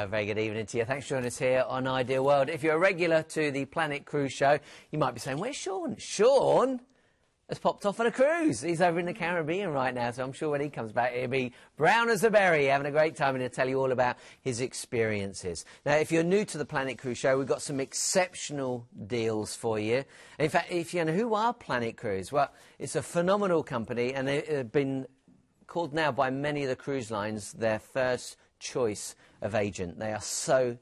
Very good evening to you. Thanks for joining us here on Ideal World. If you're a regular to the Planet Cruise Show, you might be saying, where's Sean? Sean has popped off on a cruise. He's over in the Caribbean right now, so I'm sure when he comes back, he'll be brown as a berry, having a great time, and he'll tell you all about his experiences. Now, if you're new to the Planet Cruise Show, we've got some exceptional deals for you. In fact, if you know who are Planet Cruise, well, it's a phenomenal company, and they've been called now by many of the cruise lines their first choice of agent. They are so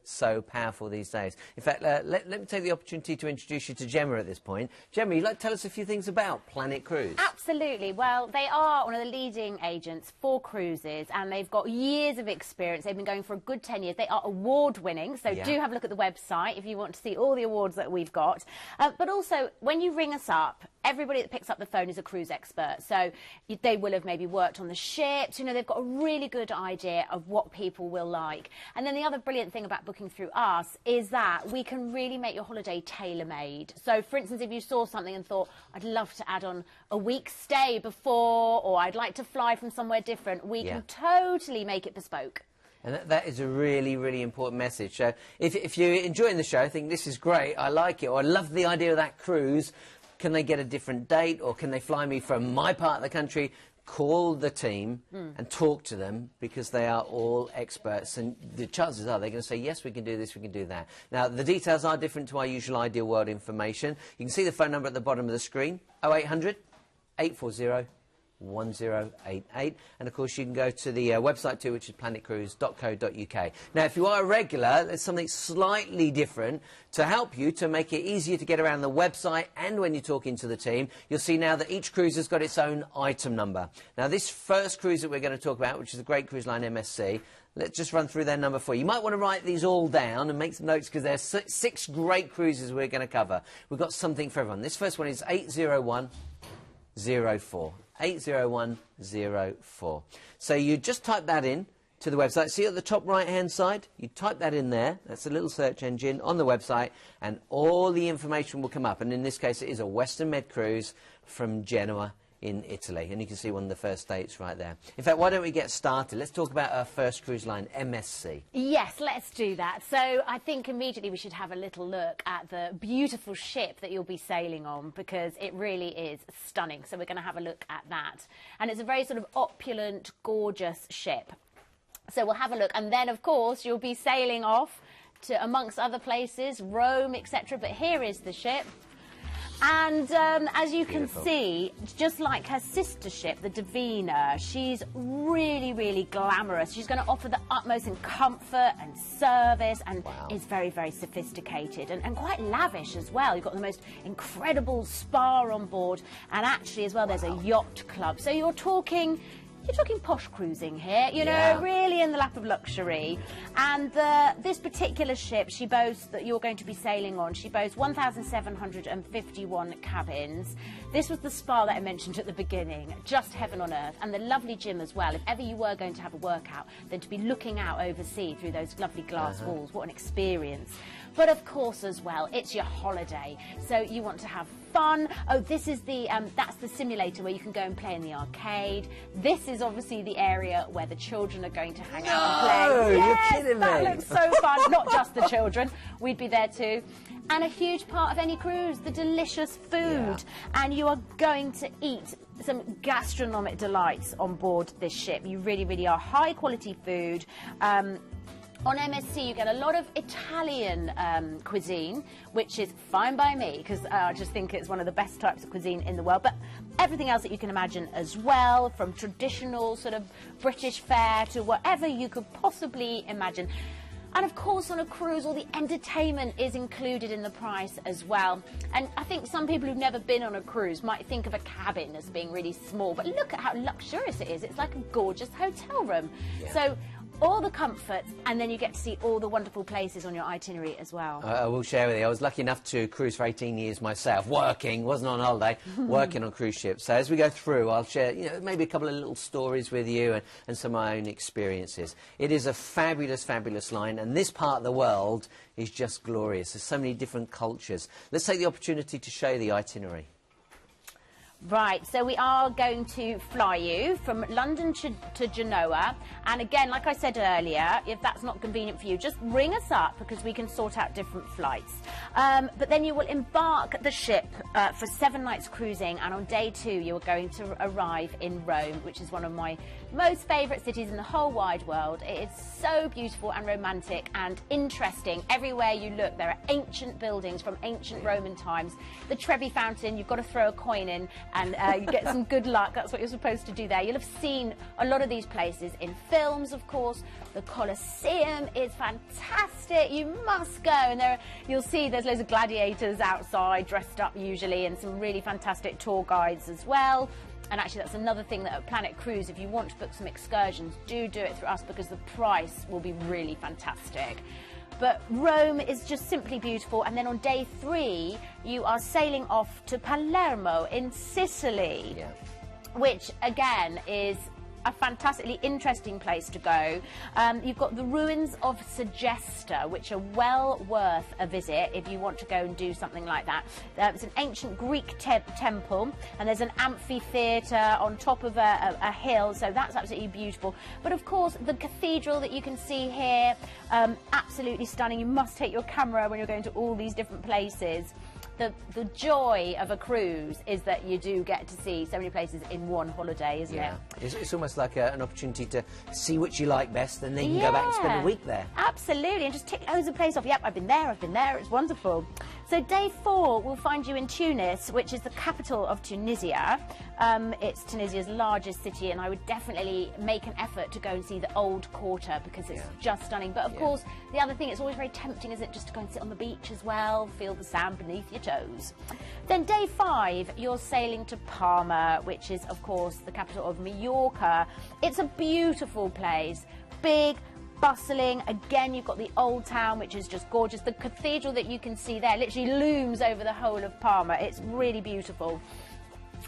powerful these days. In fact, let me take the opportunity to introduce you to Gemma at this point. Gemma, you'd like to tell us a few things about Planet Cruise? Absolutely. Well, they are one of the leading agents for cruises, and they've got years of experience. They've been going for a good 10 years. They are award-winning, so do have a look at the website if you want to see all the awards that we've got. But also, when you ring us up, everybody that picks up the phone is a cruise expert. So they will have maybe worked on the ships. You know, they've got a really good idea of what people will like. And then the other brilliant thing about booking through us is that we can really make your holiday tailor-made. So, for instance, if you saw something and thought, I'd love to add on a week's stay before, or I'd like to fly from somewhere different, we can totally make it bespoke. And that is a really important message. So if you're enjoying the show, think this is great, I like it, or I love the idea of that cruise, can they get a different date, or can they fly me from my part of the country? Call the team and talk to them, because they are all experts, and the chances are they're going to say, yes, we can do this, we can do that. Now, the details are different to our usual Ideal World information. You can see the phone number at the bottom of the screen, 0800 840 1088, and of course you can go to the website too, which is planetcruise.co.uk. Now, if you are a regular, there's something slightly different to help you to make it easier to get around the website, and when you're talking to the team, you'll see now that each cruise has got its own item number. Now, this first cruise that we're going to talk about, which is the great cruise line MSC, let's just run through their number for you. You might want to write these all down and make some notes, because there's six great cruises we're going to cover. We've got something for everyone. This first one is 80104. 80104. So you just type that in to the website. See at the top right hand side, you type that in there. That's a little search engine on the website, and all the information will come up. And in this case, it is a Western Med cruise from Genoa in Italy, and you can see one of the first dates right there. In fact, why don't we get started? Let's talk about our first cruise line, MSC. Yes, let's do that. So I think immediately we should have a little look at the beautiful ship that you'll be sailing on, because it really is stunning. So we're going to have a look at that. And it's a very sort of opulent, gorgeous ship. So we'll have a look, and then of course you'll be sailing off to, amongst other places, Rome, etc. But here is the ship. And as you can see, just like her sister ship, the Divina, she's really glamorous. She's going to offer the utmost in comfort and service, and is very sophisticated and quite lavish as well. You've got the most incredible spa on board, and actually as well there's a yacht club. So you're talking posh cruising here, you know, really in the lap of luxury. And this particular ship, she boasts, that you're going to be sailing on, she boasts 1,751 cabins. This was the spa that I mentioned at the beginning, just heaven on earth, and the lovely gym as well. If ever you were going to have a workout, then to be looking out over sea through those lovely glass walls, what an experience. But of course as well, it's your holiday, so you want to have fun. Oh, this is the that's the simulator where you can go and play in the arcade. This is obviously the area where the children are going to hang out and play. Yes, you're kidding me. That looks so fun. Not just the children, we'd be there too. And a huge part of any cruise, the delicious food. And you are going to eat some gastronomic delights on board this ship. You really are high quality food. On MSC, you get a lot of Italian cuisine, which is fine by me, because I just think it's one of the best types of cuisine in the world. But everything else that you can imagine as well, from traditional sort of British fare to whatever you could possibly imagine. And of course, on a cruise, all the entertainment is included in the price as well. And I think some people who've never been on a cruise might think of a cabin as being really small, but look at how luxurious it is. It's like a gorgeous hotel room. So all the comforts, and then you get to see all the wonderful places on your itinerary as well. I will share with you, I was lucky enough to cruise for 18 years myself, working, wasn't on holiday, working on cruise ships. So as we go through, I'll share, you know, maybe a couple of little stories with you, and some of my own experiences. It is a fabulous line, and this part of the world is just glorious. There's so many different cultures. Let's take the opportunity to show you the itinerary. Right, so we are going to fly you from London to Genoa. And again, like I said earlier, if that's not convenient for you, just ring us up because we can sort out different flights. But then you will embark the ship for 7 nights cruising, and on day 2 you are going to arrive in Rome, which is one of my most favourite cities in the whole wide world. It is so beautiful and romantic and interesting. Everywhere you look, there are ancient buildings from ancient Roman times. The Trevi Fountain, you've got to throw a coin in and you get some good luck. That's what you're supposed to do there. You'll have seen a lot of these places in films, of course. The Colosseum is fantastic. You must go. And you'll see there's loads of gladiators outside, dressed up usually, and some really fantastic tour guides as well. And actually, that's another thing that at Planet Cruise, if you want to book some excursions, do it through us because the price will be really fantastic. But Rome is just simply beautiful. And then on day 3, you are sailing off to Palermo in Sicily, which again is a fantastically interesting place to go. You've got the ruins of Segesta, which are well worth a visit if you want to go and do something like that. It's an ancient Greek temple, and there's an amphitheatre on top of a hill, so that's absolutely beautiful. But of course, the cathedral that you can see here, absolutely stunning. You must take your camera when you're going to all these different places. The joy of a cruise is that you do get to see so many places in one holiday, isn't it? It's almost like an opportunity to see which you like best, and then you can go back and spend a week there. Absolutely, and just tick loads of places off. Yep, I've been there, it's wonderful. So day 4 will find you in Tunis, which is the capital of Tunisia. It's Tunisia's largest city, and I would definitely make an effort to go and see the old quarter because it's just stunning. But of course, the other thing, it's always very tempting, isn't it, just to go and sit on the beach as well, feel the sand beneath your toes. Then day 5, you're sailing to Palma, which is, of course, the capital of Mallorca. It's a beautiful place, big, bustling. Again, you've got the old town, which is just gorgeous. The cathedral that you can see there literally looms over the whole of Palma. It's really beautiful.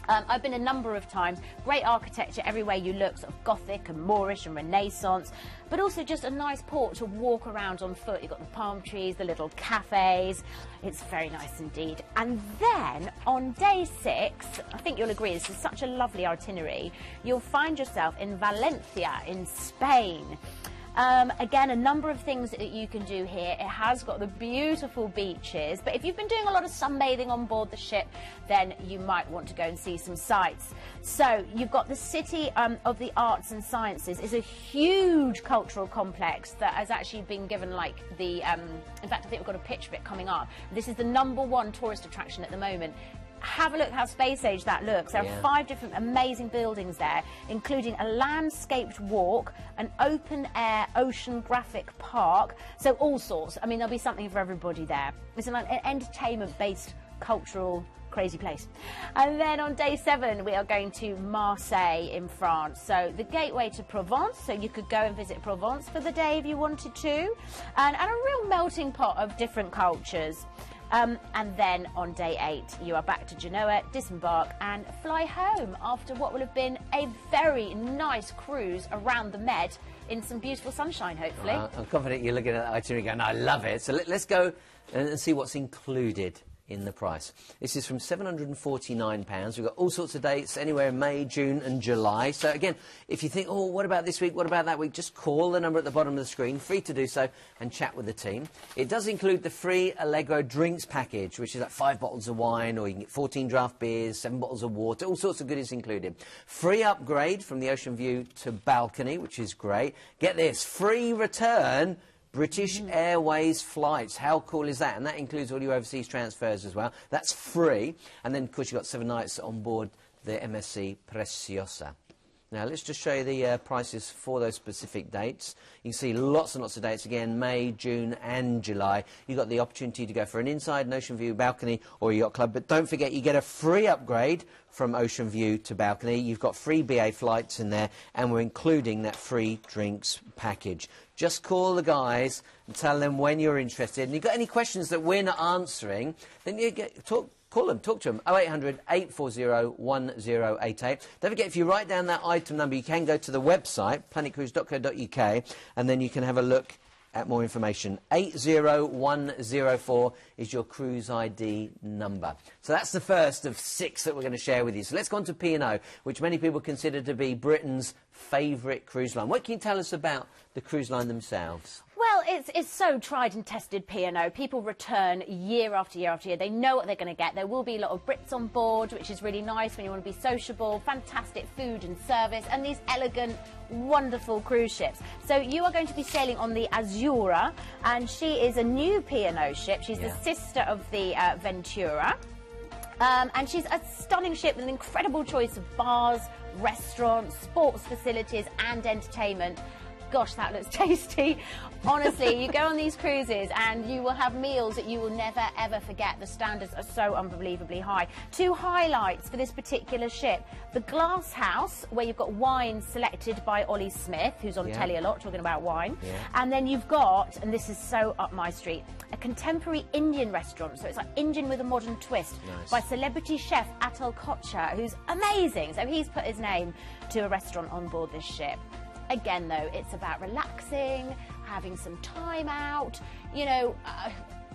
I've been a number of times. Great architecture everywhere you look, sort of Gothic and Moorish and Renaissance, but also just a nice port to walk around on foot. You've got the palm trees, the little cafes. It's very nice indeed. And then on day 6, I think you'll agree, this is such a lovely itinerary, you'll find yourself in Valencia in Spain. Again, a number of things that you can do here. It has got the beautiful beaches, but if you've been doing a lot of sunbathing on board the ship, then you might want to go and see some sights. So you've got the City of the Arts and Sciences. Is a huge cultural complex that has actually been given like the, in fact, I think we've got a picture of it coming up. This is the #1 tourist attraction at the moment. Have a look how space age that looks. There are 5 different amazing buildings there, including a landscaped walk, an open-air oceanographic park, so all sorts. I mean, there'll be something for everybody there. It's an entertainment-based, cultural, crazy place. And then on day 7, we are going to Marseille in France. So the gateway to Provence, so you could go and visit Provence for the day if you wanted to, and a real melting pot of different cultures. And then on day 8, you are back to Genoa, disembark and fly home after what will have been a very nice cruise around the Med in some beautiful sunshine, hopefully. I'm confident you're looking at that itinerary going, I love it. So let's go and see what's included in the price. This is from £749. We've got all sorts of dates anywhere in May, June and July. So again, if you think, oh, what about this week, what about that week, just call the number at the bottom of the screen, free to do so, and chat with the team. It does include the free Allegro drinks package, which is like 5 bottles of wine, or you can get 14 draft beers, 7 bottles of water, all sorts of goodies included. Free upgrade from the Ocean View to balcony, which is great. Get this, free return British Airways flights. How cool is that? And that includes all your overseas transfers as well. That's free. And then, of course, you've got 7 nights on board the MSC Preciosa. Now, let's just show you the prices for those specific dates. You can see lots and lots of dates again, May, June and July. You've got the opportunity to go for an inside an Ocean View balcony or a yacht club. But don't forget, you get a free upgrade from Ocean View to balcony. You've got free BA flights in there, and we're including that free drinks package. Just call the guys and tell them when you're interested. And if you've got any questions that we're not answering, then you call them, talk to them, 0800 840 1088. Don't forget, if you write down that item number, you can go to the website, planetcruise.co.uk, and then you can have a look more information. 80104 is your cruise ID number. So that's the first of 6 that we're going to share with you. So let's go on to P&O, which many people consider to be Britain's favourite cruise line. What can you tell us about the cruise line themselves? Well, it's so tried and tested P&O. People return year after year after year. They know what they're going to get. There will be a lot of Brits on board, which is really nice when you want to be sociable, fantastic food and service, and these elegant, wonderful cruise ships. So you are going to be sailing on the Azura, and she is a new P&O ship. She's the sister of the Ventura. And she's a stunning ship with an incredible choice of bars, restaurants, sports facilities and entertainment. Gosh, that looks tasty. Honestly, you go on these cruises and you will have meals that you will never, ever forget. The standards are so unbelievably high. 2 highlights for this particular ship. The glass house, where you've got wine selected by Ollie Smith, who's on telly a lot, talking about wine. And then you've got, and this is so up my street, a contemporary Indian restaurant. So it's like Indian with a modern twist by celebrity chef Atul Kochhar, who's amazing. So he's put his name to a restaurant on board this ship. Again, though, it's about relaxing, having some time out. You know,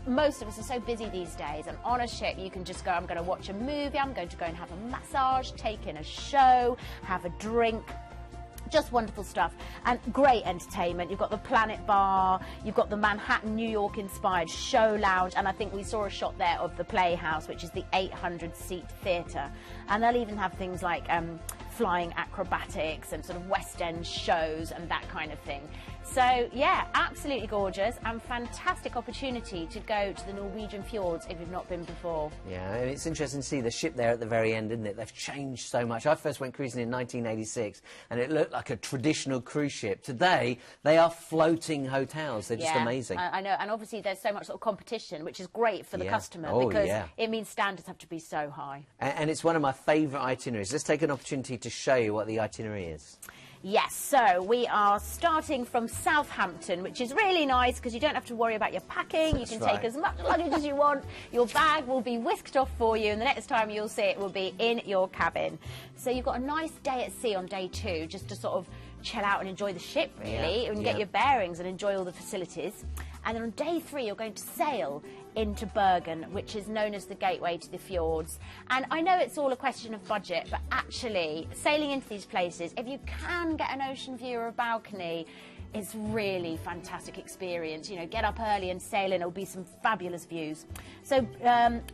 most of us are so busy these days, and on a ship you can just go, I'm going to watch a movie, I'm going to go and have a massage, take in a show, have a drink. Just wonderful stuff and great entertainment. You've got the Planet Bar, you've got the Manhattan, New York inspired show lounge, and I think we saw a shot there of the Playhouse, which is the 800-seat theatre. And they'll even have things like flying acrobatics and sort of West End shows and that kind of thing. So yeah, absolutely gorgeous and fantastic opportunity to go to the Norwegian fjords if you've not been before. Yeah, and it's interesting to see the ship there at the very end, isn't it? They've changed so much. I first went cruising in 1986 and it looked like a traditional cruise ship. Today, they are floating hotels. They're just amazing. I know, and obviously there's so much sort of competition, which is great for the customer because it means standards have to be so high. And it's one of my favourite itineraries. Let's take an opportunity to show you what the itinerary is. Yes, so we are starting from Southampton, which is really nice because you don't have to worry about your packing. You can take as much luggage as you want. Your bag will be whisked off for you, and the next time you'll see it will be in your cabin. So you've got a nice day at sea on day 2, just to sort of chill out and enjoy the ship, really, and get your bearings and enjoy all the facilities. And then on day 3, you're going to sail into Bergen, which is known as the gateway to the fjords. And I know it's all a question of budget, but actually, sailing into these places, if you can get an ocean view or a balcony, it's really fantastic experience. You know, get up early and sail in, it'll be some fabulous views. So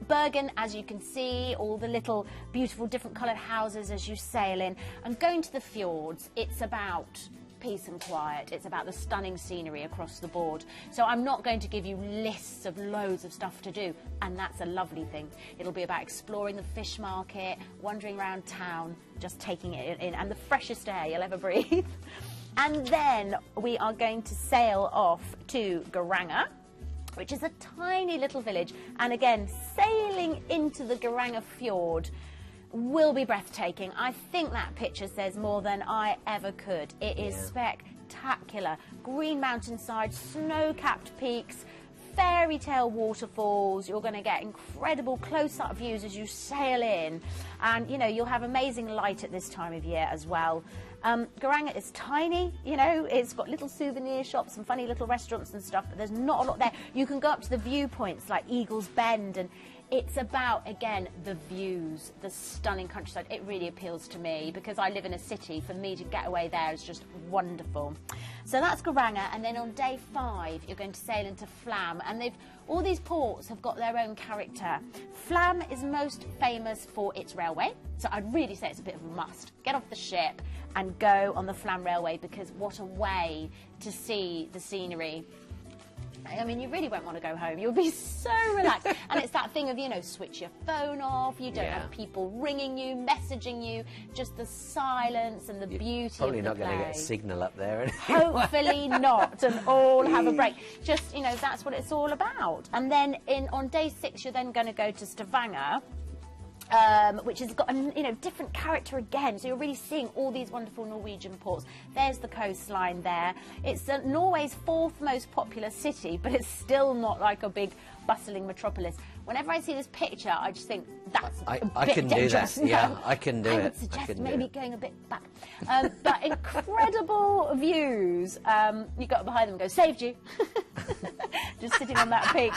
Bergen, as you can see, all the little beautiful different coloured houses as you sail in. And going to the fjords, it's about peace and quiet. It's about the stunning scenery across the board. So I'm not going to give you lists of loads of stuff to do, and that's a lovely thing. It'll be about exploring the fish market, wandering around town, just taking it in, and the freshest air you'll ever breathe. And then we are going to sail off to Geiranger, which is a tiny little village, and again, sailing into the Geiranger fjord will be breathtaking. I think that picture says more than I ever could. It is spectacular. Green mountainside, snow-capped peaks, fairy tale waterfalls. You're going to get incredible close-up views as you sail in, and you know, you'll have amazing light at this time of year as well. Geiranger is tiny, you know, it's got little souvenir shops and funny little restaurants and stuff, but there's not a lot there. You can go up to the viewpoints like Eagle's Bend, and it's about, again, the views, the stunning countryside. It really appeals to me because I live in a city. For me to get away there is just wonderful. So that's Geiranger, and then on day 5 you're going to sail into Flam, and all these ports have got their own character. Flam is most famous for its railway, so I'd really say it's a bit of a must. Get off the ship and go on the Flam Railway, because what a way to see the scenery. I mean, you really won't want to go home. You'll be so relaxed. And it's that thing of, you know, switch your phone off. You don't have people ringing you, messaging you. Just the silence and the beauty of the Probably not going to get a signal up there. Hopefully not, and all have a break. Just, you know, that's what it's all about. And then on day 6, you're then going to go to Stavanger, which has got a different character again. So you're really seeing all these wonderful Norwegian ports. There's the coastline there. It's Norway's 4th most populous city, but it's still not like a big bustling metropolis. whenever I see this picture, I just think that's I a bit couldn't do dangerous. that. Yeah, I couldn't do I it. would suggest couldn't do maybe it. going a bit back. But incredible views. You got behind them and go, saved you. Just sitting on that peak.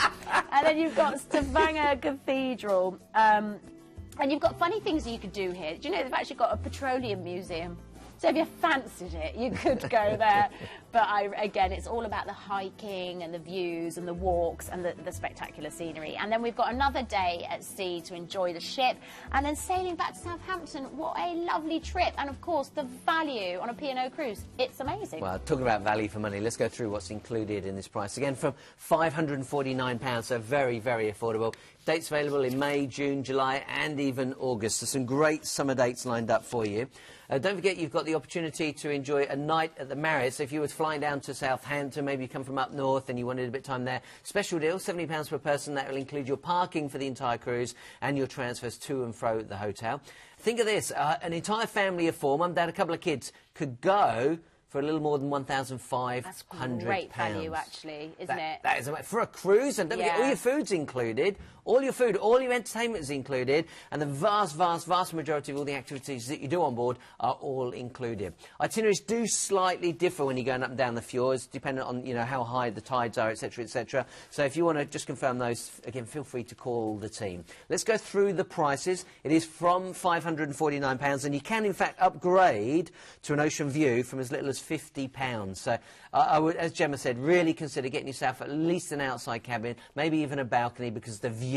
And then you've got Stavanger Cathedral. And you've got funny things you could do here. Do you know they've actually got a petroleum museum? So if you fancied it, you could go there. But again, it's all about the hiking and the views and the walks and the spectacular scenery. And then we've got another day at sea to enjoy the ship. And then sailing back to Southampton. What a lovely trip. And of course, the value on a P&O cruise. It's amazing. Well, talking about value for money, let's go through what's included in this price. Again, from £549, so very, very affordable. Dates available in May, June, July and even August. There's some great summer dates lined up for you. Don't forget you've got the opportunity to enjoy a night at the Marriott. So if you were flying down to Southampton, maybe you come from up north and you wanted a bit of time there, special deal, £70 per person. That will include your parking for the entire cruise and your transfers to and fro the hotel. Think of this, an entire family of four, mum, dad, a couple of kids, could go for a little more than £1,500. That's great value, actually, isn't it? That is for a cruise, and don't forget, all your food's included. All your food, all your entertainment is included, and the vast, vast, vast majority of all the activities that you do on board are all included. Itineraries do slightly differ when you're going up and down the fjords, depending on, you know, how high the tides are, etc., etc. So if you want to just confirm those, again, feel free to call the team. Let's go through the prices. It is from £549, and you can, in fact, upgrade to an ocean view from as little as £50. So I would, as Gemma said, really consider getting yourself at least an outside cabin, maybe even a balcony, because the views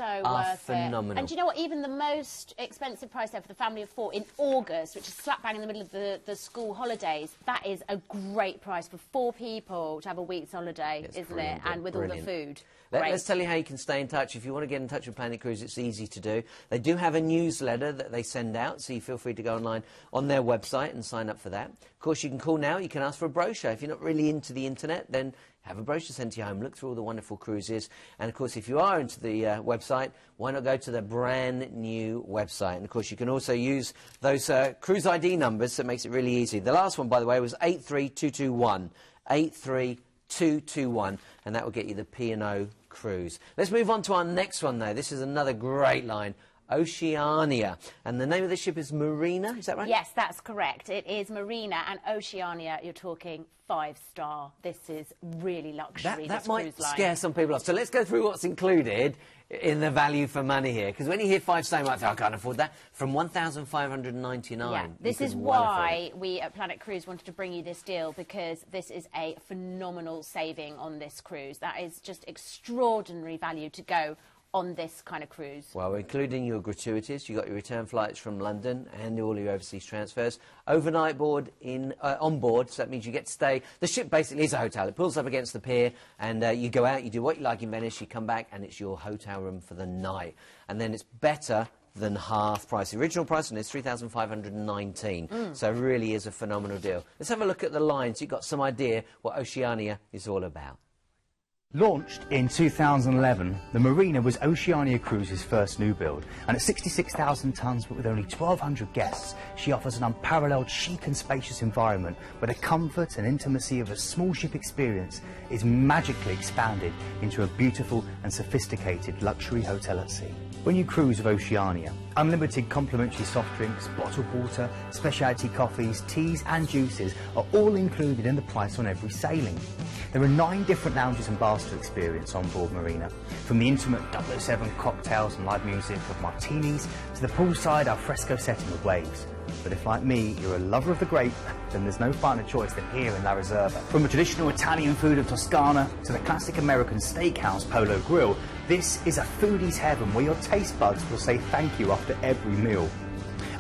are phenomenal. And do you know what? Even the most expensive price there for the family of four in August, which is slap bang in the middle of the school holidays, that is a great price for four people to have a week's holiday, isn't it? And with all the food. Let's tell you how you can stay in touch. If you want to get in touch with Planet Cruise, it's easy to do. They do have a newsletter that they send out, so you feel free to go online on their website and sign up for that. Of course, you can call now. You can ask for a brochure. If you're not really into the internet, then have a brochure sent to you home. Look through all the wonderful cruises. And, of course, if you are into the website, why not go to the brand new website? And, of course, you can also use those cruise ID numbers, so it makes it really easy. The last one, by the way, was 83221. 83221. And that will get you the P&O cruise. Let's move on to our next one, though. This is another great line. Oceania. And the name of the ship is Marina, is that right? Yes, that's correct. It is Marina, and Oceania, you're talking 5-star. This is really luxury. That might scare some people off. So let's go through what's included in the value for money here. Because when you hear 5-star, you might think, I can't afford that. From £1,599. Yeah, this is why we at Planet Cruise wanted to bring you this deal, because this is a phenomenal saving on this cruise. That is just extraordinary value to go on this kind of cruise. Well, including your gratuities, you got your return flights from London and all your overseas transfers, overnight board on board, so that means you get to stay. The ship basically is a hotel. It pulls up against the pier, and you go out, you do what you like in Venice, you come back, and it's your hotel room for the night. And then it's better than half price. The original price on this is £3,519, so it really is a phenomenal deal. Let's have a look at the lines. You've got some idea what Oceania is all about. Launched in 2011, the Marina was Oceania Cruises' first new build, and at 66,000 tonnes but with only 1,200 guests, she offers an unparalleled chic and spacious environment where the comfort and intimacy of a small ship experience is magically expanded into a beautiful and sophisticated luxury hotel at sea. When you cruise with Oceania, unlimited complimentary soft drinks, bottled water, specialty coffees, teas and juices are all included in the price on every sailing. There are 9 different lounges and bars to experience on board Marina, from the intimate 007 cocktails and live music of martinis to the poolside alfresco setting of waves. But if, like me, you're a lover of the grape, then there's no finer choice than here in La Reserva. From the traditional Italian food of Toscana to the classic American steakhouse Polo Grill, this is a foodie's heaven where your taste buds will say thank you after every meal.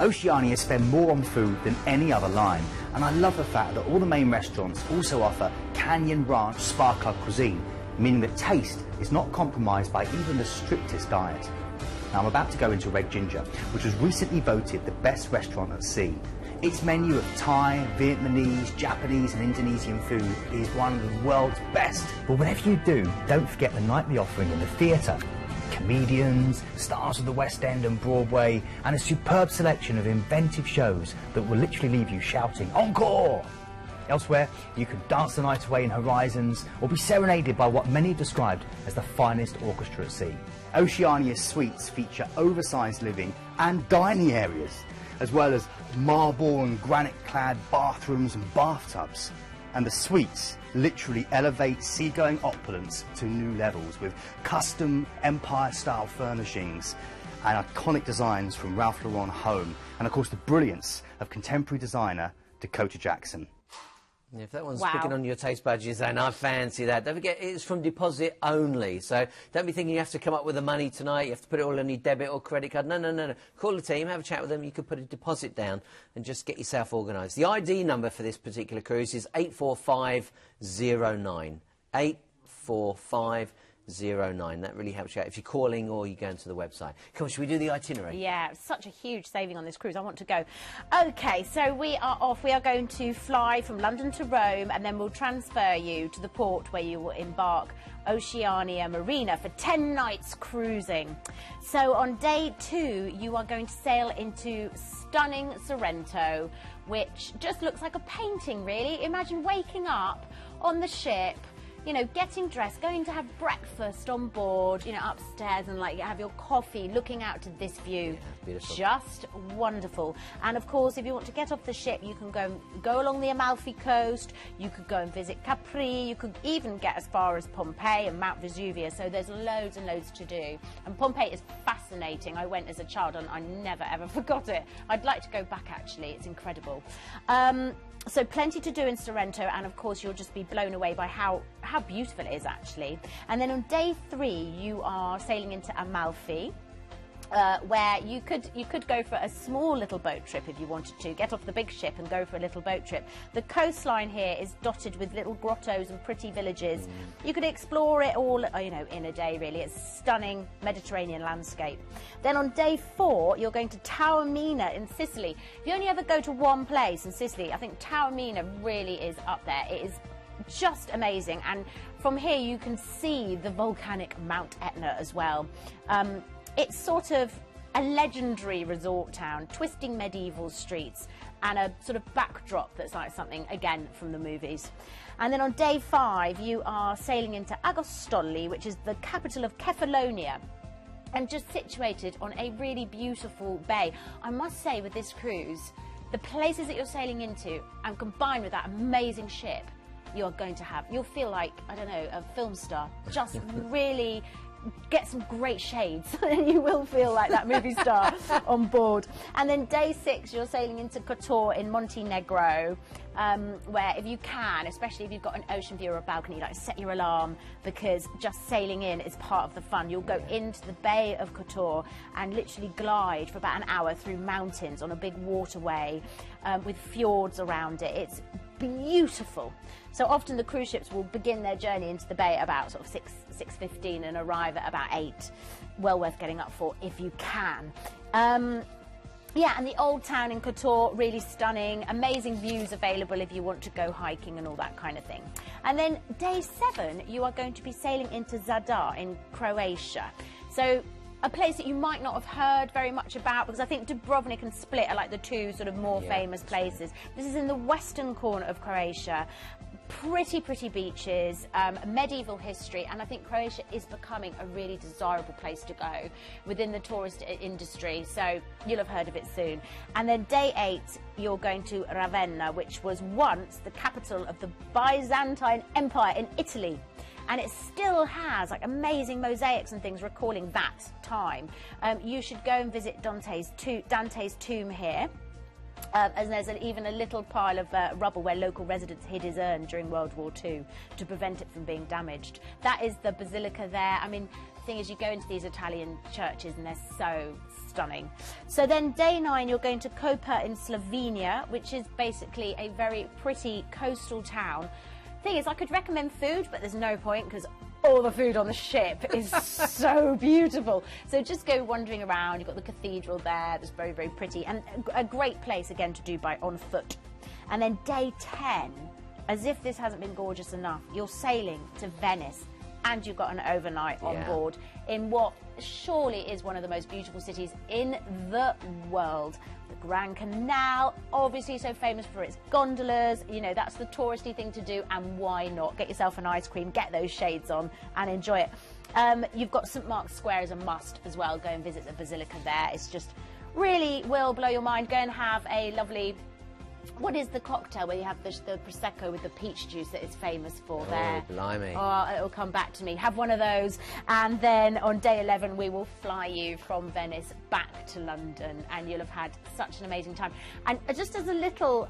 Oceania spend more on food than any other line, and I love the fact that all the main restaurants also offer Canyon Ranch Spa Club cuisine, meaning that taste is not compromised by even the strictest diet. Now I'm about to go into Red Ginger, which was recently voted the best restaurant at sea. Its menu of Thai, Vietnamese, Japanese and Indonesian food is one of the world's best. But whatever you do, don't forget the nightly offering in the theatre. Comedians, stars of the West End and Broadway, and a superb selection of inventive shows that will literally leave you shouting, "Encore!" Elsewhere, you can dance the night away in Horizons or be serenaded by what many have described as the finest orchestra at sea. Oceania's suites feature oversized living and dining areas, as well as marble and granite-clad bathrooms and bathtubs. And the suites literally elevate seagoing opulence to new levels with custom Empire-style furnishings and iconic designs from Ralph Lauren home, and of course the brilliance of contemporary designer Dakota Jackson. If that one's Wow. picking on your taste buds, you're saying, I fancy that. Don't forget, it's from deposit only. So don't be thinking you have to come up with the money tonight, you have to put it all on your debit or credit card. No, no, no, no. Call the team, have a chat with them. You could put a deposit down and just get yourself organised. The ID number for this particular cruise is 84509. 84509. That really helps you out if you're calling or you're going to the website. Come on, should we do the itinerary? Yeah, such a huge saving on this cruise. I want to go. OK, so we are off. We are going to fly from London to Rome, and then we'll transfer you to the port where you will embark, Oceania Marina, for 10 nights cruising. So on day 2, you are going to sail into stunning Sorrento, which just looks like a painting, really. Imagine waking up on the ship, you know, getting dressed, going to have breakfast on board, you know, upstairs, and like have your coffee, looking out to this view. Yeah, beautiful. Just wonderful. And of course, if you want to get off the ship, you can go along the Amalfi Coast. You could go and visit Capri. You could even get as far as Pompeii and Mount Vesuvius. So there's loads and loads to do. And Pompeii is fascinating. I went as a child and I never ever forgot it. I'd like to go back actually. It's incredible. So plenty to do in Sorrento, and of course you'll just be blown away by how beautiful it is actually. And then on day 3 you are sailing into Amalfi, where you could go for a small little boat trip if you wanted to. Get off the big ship and go for a little boat trip. The coastline here is dotted with little grottos and pretty villages. You could explore it all, you know, in a day really. It's a stunning Mediterranean landscape. Then on day 4 you're going to Taormina in Sicily. If you only ever go to one place in Sicily, I think Taormina really is up there. It is just amazing, and from here you can see the volcanic Mount Etna as well. It's sort of a legendary resort town, twisting medieval streets, and a sort of backdrop that's like something, again, from the movies. And then on day 5, you are sailing into Agostoli, which is the capital of Kefalonia, and just situated on a really beautiful bay. I must say, with this cruise, the places that you're sailing into, and combined with that amazing ship, you'll feel like, I don't know, a film star. Just really get some great shades and you will feel like that movie star on board. And then day 6 you're sailing into Kotor in Montenegro, where if you can, especially if you've got an ocean view or a balcony, like set your alarm, because just sailing in is part of the fun. You'll go into the Bay of Kotor and literally glide for about an hour through mountains on a big waterway with fjords around it. It's beautiful. So often the cruise ships will begin their journey into the bay at about sort of 6:15 and arrive at about 8. Well worth getting up for if you can. Yeah, and the old town in Kotor, really stunning, amazing views available if you want to go hiking and all that kind of thing. And then day 7, you are going to be sailing into Zadar in Croatia. So a place that you might not have heard very much about, because I think Dubrovnik and Split are like the two sort of more famous places. This is in the western corner of Croatia. Pretty beaches, medieval history, and I think Croatia is becoming a really desirable place to go within the tourist industry, so you'll have heard of it soon. And then day 8, you're going to Ravenna, which was once the capital of the Byzantine Empire in Italy. And it still has like amazing mosaics and things recalling that time. You should go and visit Dante's tomb here. And there's even a little pile of rubble where local residents hid his urn during World War II to prevent it from being damaged. That is the basilica there. I mean, the thing is, you go into these Italian churches and they're so stunning. So then day 9, you're going to Koper in Slovenia, which is basically a very pretty coastal town. Thing is, I could recommend food, but there's no point because all the food on the ship is so beautiful. So just go wandering around. You've got the cathedral there that's very pretty, and a great place again to do on foot. And then day 10, as if this hasn't been gorgeous enough, you're sailing to Venice, and you've got an overnight on board in what surely is one of the most beautiful cities in the world. The Grand Canal, obviously so famous for its gondolas. You know, that's the touristy thing to do, and why not? Get yourself an ice cream, get those shades on and enjoy it. You've got St Mark's Square as a must as well. Go and visit the Basilica there. It's just really will blow your mind. Go and have a lovely... What is the cocktail where you have the Prosecco with the peach juice that it's famous for there? Oh, blimey. Oh, it'll come back to me. Have one of those, and then on day 11 we will fly you from Venice back to London, and you'll have had such an amazing time. And just as a little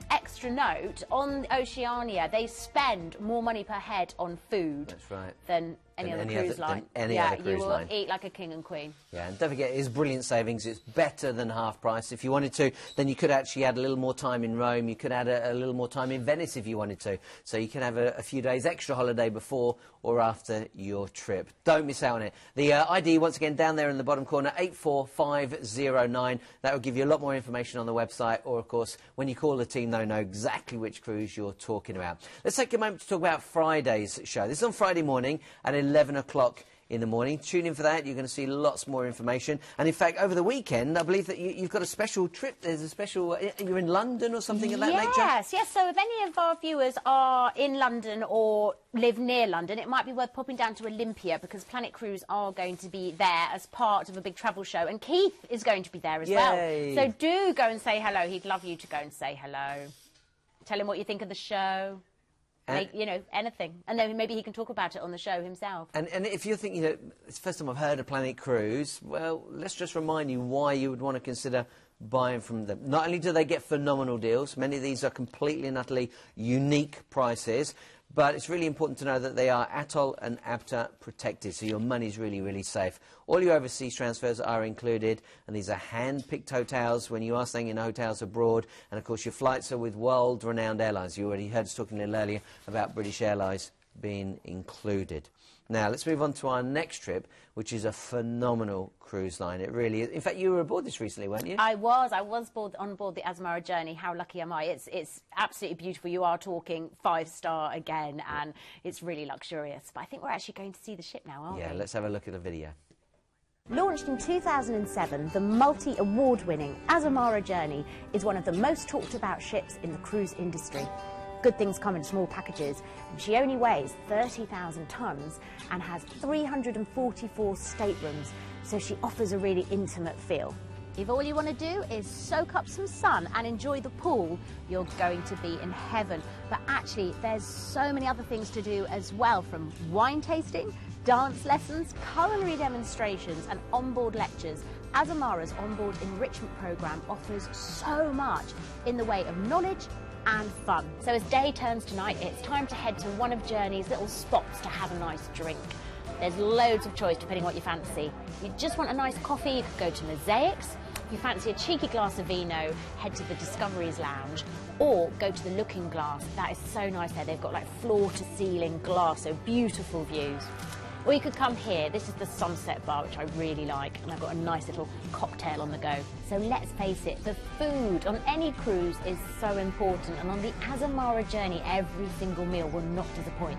extra note, on Oceania they spend more money per head on food. That's right. Than any other cruise line. You will eat like a king and queen. Yeah, and don't forget, it is brilliant savings. It's better than half price. If you wanted to, then you could actually add a little more time in Rome. You could add a little more time in Venice if you wanted to. So you can have a few days extra holiday before or after your trip. Don't miss out on it. The ID, once again, down there in the bottom corner, 84509. That will give you a lot more information on the website, or, of course, when you call the team, they'll know exactly which cruise you're talking about. Let's take a moment to talk about Friday's show. This is on Friday morning at 11 o'clock in the morning. Tune in for that. You're going to see lots more information. And in fact, over the weekend, I believe that you've got a special trip. There's a special... You're in London or something of that nature? Yes. So if any of our viewers are in London or live near London, it might be worth popping down to Olympia, because Planet Cruise are going to be there as part of a big travel show. And Keith is going to be there as well. So do go and say hello. He'd love you to go and say hello. Tell him what you think of the show. You know, anything. And then maybe he can talk about it on the show himself. And if you're thinking, you know, it's the first time I've heard of Planet Cruise, well, let's just remind you why you would want to consider buying from them. Not only do they get phenomenal deals, many of these are completely and utterly unique prices, but it's really important to know that they are ATOL and APTA protected, so your money's really, really safe. All your overseas transfers are included, and these are hand-picked hotels when you are staying in hotels abroad. And, of course, your flights are with world-renowned airlines. You already heard us talking a little earlier about British Airlines being included. Now, let's move on to our next trip, which is a phenomenal cruise line. It really is. In fact, you were aboard this recently, weren't you? I was on board the Azamara Journey. How lucky am I? It's absolutely beautiful. You are talking 5-star again, and it's really luxurious. But I think we're actually going to see the ship now, aren't we? Yeah, let's have a look at the video. Launched in 2007, the multi-award-winning Azamara Journey is one of the most talked about ships in the cruise industry. Good things come in small packages, and she only weighs 30,000 tonnes and has 344 staterooms, so she offers a really intimate feel. If all you want to do is soak up some sun and enjoy the pool, you're going to be in heaven. But actually, there's so many other things to do as well, from wine tasting, dance lessons, culinary demonstrations and onboard lectures. Azamara's onboard enrichment programme offers so much in the way of knowledge and fun. So as day turns to night, it's time to head to one of Journey's little spots to have a nice drink. There's loads of choice depending what you fancy. If you just want a nice coffee, you could go to Mosaics. If you fancy a cheeky glass of vino, head to the Discoveries Lounge, or go to the Looking Glass. That is so nice there. They've got like floor-to-ceiling glass, so beautiful views. Or you could come here. This is the Sunset Bar, which I really like, and I've got a nice little cocktail on the go. So let's face it, the food on any cruise is so important, and on the Azamara Journey, every single meal will not disappoint.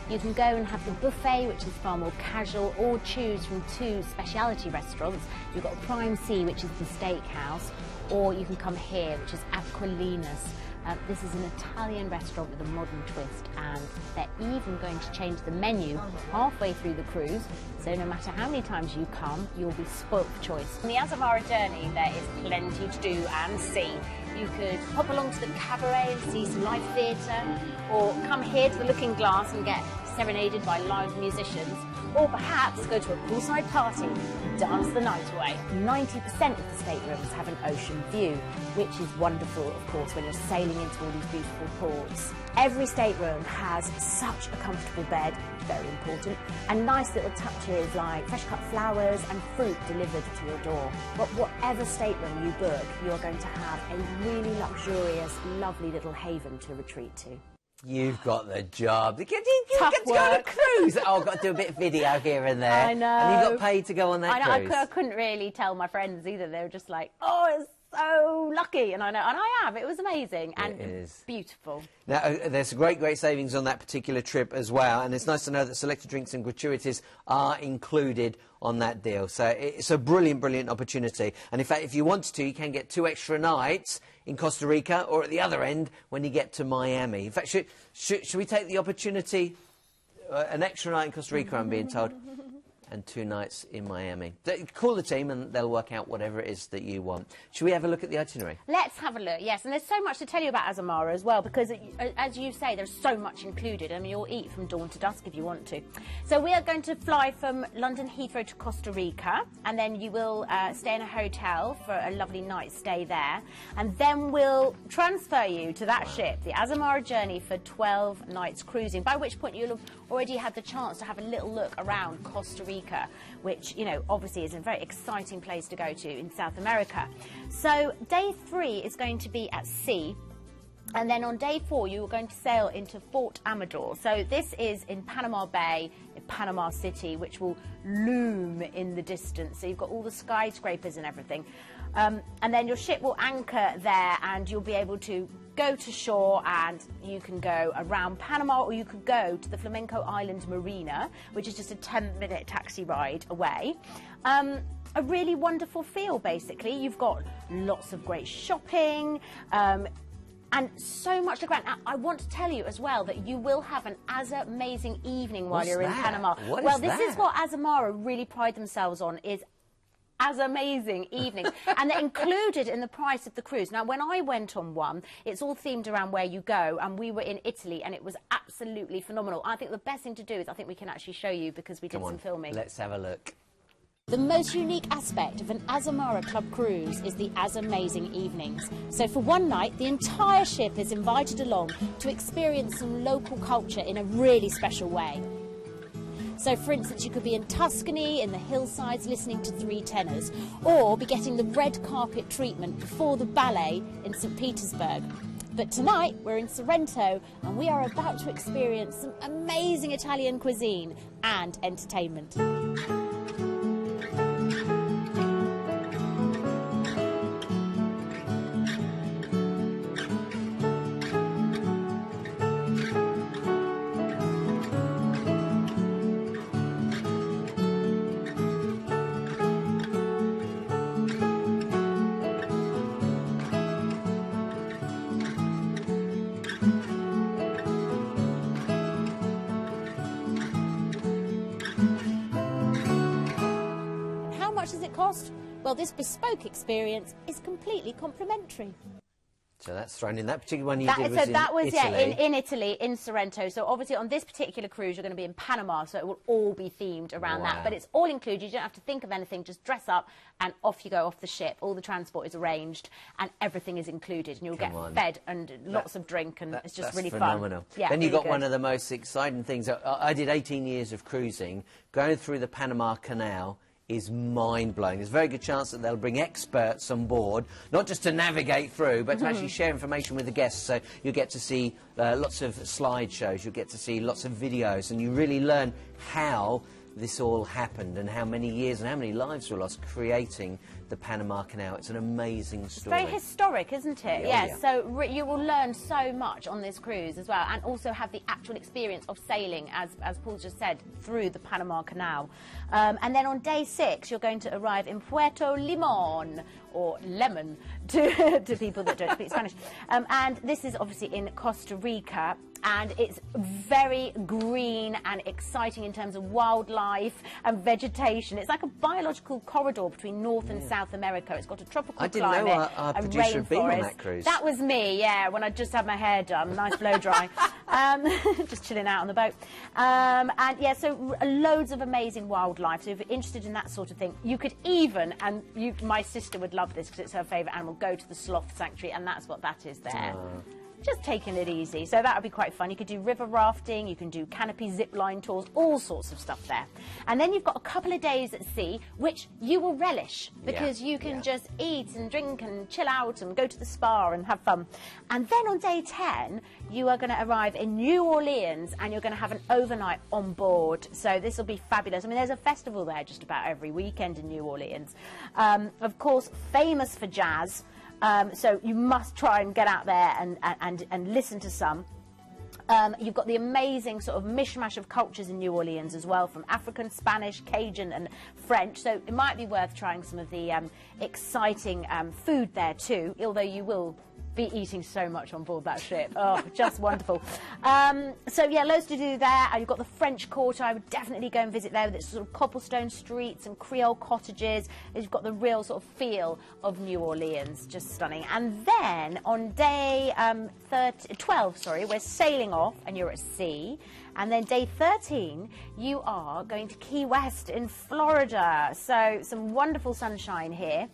You can go and have the buffet, which is far more casual, or choose from 2 specialty restaurants. You've got Prime Sea, which is the steakhouse, or you can come here, which is Aquilinas. This is an Italian restaurant with a modern twist, and they're even going to change the menu halfway through the cruise, so no matter how many times you come, you'll be spoilt for choice. On the Azamara Journey, there is plenty to do and see. You could hop along to the cabaret and see some live theatre, or come here to the Looking Glass and get serenaded by live musicians, or perhaps go to a poolside party and dance the night away. 90% of the staterooms have an ocean view, which is wonderful, of course, when you're sailing into all these beautiful ports. Every stateroom has such a comfortable bed, very important, and nice little touches like fresh cut flowers and fruit delivered to your door. But whatever stateroom you book, you're going to have a really luxurious, lovely little haven to retreat to. You've got the job. You get to go Tough on a work. cruise. Oh, I've got to do a bit of video here and there. I know. And you got paid to go on that I cruise. couldn't really tell my friends either. They were just like, oh, it's so lucky, and I know, and I am. It was amazing and It is beautiful. Now, there's great savings on that particular trip as well, and it's nice to know that selected drinks and gratuities are included on that deal. So it's a brilliant opportunity. And in fact, if you wanted to, you can get 2 extra nights in Costa Rica, or at the other end when you get to Miami. In fact, should we take the opportunity, an extra night in Costa Rica, I'm being told, and 2 nights in Miami. Call the team and they'll work out whatever it is that you want. Should we have a look at the itinerary? Let's have a look, yes. And there's so much to tell you about Azamara as well, because as you say, there's so much included. I mean, you'll eat from dawn to dusk if you want to. So we are going to fly from London Heathrow to Costa Rica, and then you will stay in a hotel for a lovely night's stay there. And then we'll transfer you to that ship, the Azamara journey, for 12 nights cruising, by which point you'll have already had the chance to have a little look around Costa Rica, which, you know, obviously is a very exciting place to go to in South America. So day 3 is going to be at sea, and then on day 4 you are going to sail into Fort Amador. So this is in Panama Bay, in Panama City, which will loom in the distance. So you've got all the skyscrapers and everything. And then your ship will anchor there, and you'll be able to go to shore, and you can go around Panama, or you could go to the Flamenco Island Marina, which is just a 10-minute taxi ride away. A really wonderful feel, basically. You've got lots of great shopping, and so much to look around. Now, I want to tell you as well that you will have an amazing evening while you're in Panama. This is what Azamara really pride themselves on, is as amazing evening, and they're included in the price of the cruise. Now, when I went on one, it's all themed around where you go, and we were in Italy, and it was absolutely phenomenal. I think the best thing to do is, I think we can actually show you, because we did some filming. Let's have a look. The most unique aspect of an Azamara Club cruise is the amazing evenings. So for one night, the entire ship is invited along to experience some local culture in a really special way. So, for instance, you could be in Tuscany, in the hillsides, listening to 3 tenors, or be getting the red carpet treatment before the ballet in St. Petersburg. But tonight, we're in Sorrento, and we are about to experience some amazing Italian cuisine and entertainment. Does it cost? Well, this bespoke experience is completely complimentary. So that's thrown in. That particular one you did was in Italy. Yeah, in Italy, in Sorrento. So obviously on this particular cruise you're going to be in Panama, so it will all be themed around that. But it's all included. You don't have to think of anything. Just dress up and off you go off the ship. All the transport is arranged and everything is included. And you'll get fed and lots of drink, and it's just really phenomenal. Fun. Yeah, then you've really got one of the most exciting things. I did 18 years of cruising. Going through the Panama Canal is mind-blowing. There's a very good chance that they'll bring experts on board, not just to navigate through, but to actually share information with the guests. So you'll get to see lots of slideshows, you'll get to see lots of videos, and you really learn how this all happened and how many years and how many lives were lost creating the Panama Canal. It's an amazing story. Very historic, isn't it? Yeah. So you will learn so much on this cruise as well, and also have the actual experience of sailing, as Paul just said, through the Panama Canal. And then on day 6, you're going to arrive in Puerto Limon, or Lemon, to people that don't speak Spanish. And this is obviously in Costa Rica, and it's very green and exciting in terms of wildlife and vegetation. It's like a biological corridor between North and South America. It's got a tropical climate. I didn't know our producer had been on that cruise. That was me, yeah, when I just had my hair done, nice blow dry. Just chilling out on the boat. And yeah, so loads of amazing wildlife. So if you're interested in that sort of thing, you could even, and my sister would love this because it's her favourite animal, go to the sloth sanctuary, and that's what that is there. Just taking it easy. So that would be quite fun. You could do river rafting, you can do canopy zip line tours, all sorts of stuff there. And then you've got a couple of days at sea, which you will relish, because you can just eat and drink and chill out and go to the spa and have fun. And then on day 10, you are going to arrive in New Orleans, and you're going to have an overnight on board. So this will be fabulous. I mean, there's a festival there just about every weekend in New Orleans. Of course, famous for jazz. So you must try and get out there and listen to some. You've got the amazing sort of mishmash of cultures in New Orleans as well, from African, Spanish, Cajun and French. So it might be worth trying some of the exciting food there too, although you will be eating so much on board that ship. Oh, just wonderful. So yeah, loads to do there. You've got the French Quarter. I would definitely go and visit there with its sort of cobblestone streets and Creole cottages. You've got the real sort of feel of New Orleans. Just stunning. And then on day 12, we're sailing off and you're at sea. And then day 13, you are going to Key West in Florida. So some wonderful sunshine here.